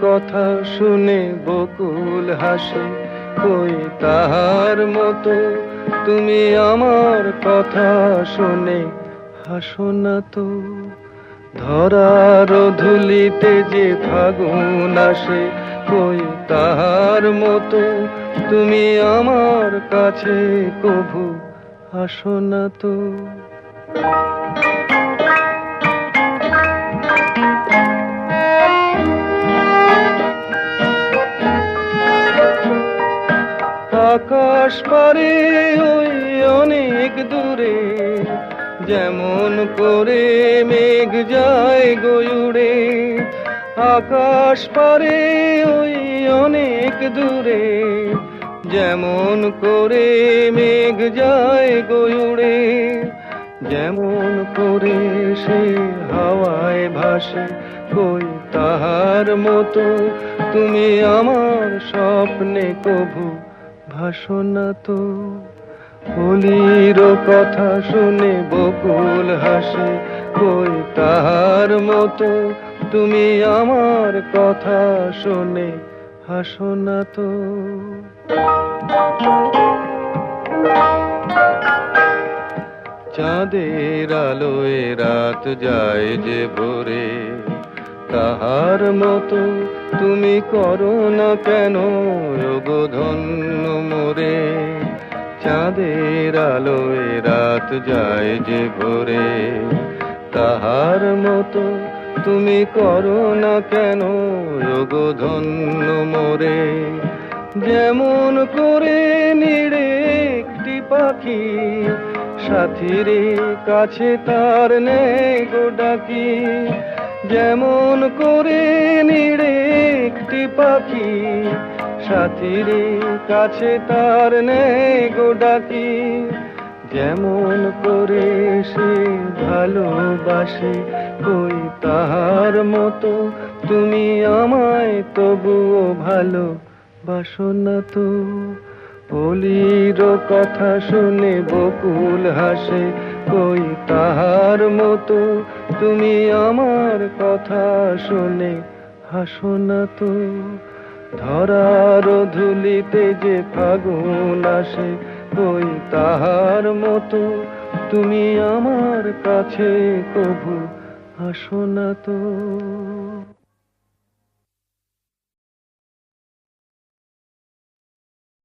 কথা শুনে বকুল হাসে, কই তাহার মতো তুমি আমার কথা শুনে হাসো না তো। ধরার ধুলিতে যে ফাগুন আসে, কই তাহার মতো তুমি আমার কাছে কভু আসো না তো। আকাশ পারে ওই অনেক দূরে, যেমন করে মেঘ যায় গয়ুড়ে। আকাশ পারে ওই অনেক দূরে, যেমন করে মেঘ যায় গয়ুড়ে। যেমন করে সে হাওয়ায় ভাসে, কই তাহার মতো তুমি আমার স্বপ্নে কভু ভাসো না তো। কলির কথা শুনে বকুল হাসে, কই তাহার মতো তুমি আমার কথা শুনে হাসো না তো। চাঁদের আলোয় রাত যায় যে ভোরে, তাহার মতো তুমি করো না কেন ওগো ধন্য মোরে। চাঁদের আলোয় রাত যায় যে ভোরে, তাহার মতো তুমি করো না কেন ওগো ধন্য মোরে। যেমন করে নিড়ে একটি পাখি, সাথীর কাছে তার নেই গো ডাকি। যেমন করে নিড়ে একটি পাখি, সাথীর কাছে তার নেই গো ডাকি। যেমন করে সে ভালোবাসে, কই তাহার মতো তুমি আমায় তবুও ভালোবাসো না তো। কলির কথা শুনে বকুল হাসে, কই তাহার মতো তুমি আমার কথা শুনে হাসো না তো। ধরার ধুলিতে যে ফাগুন আসে, কই তাহার মতো তুমি আমার কাছে কভু আসো না তো।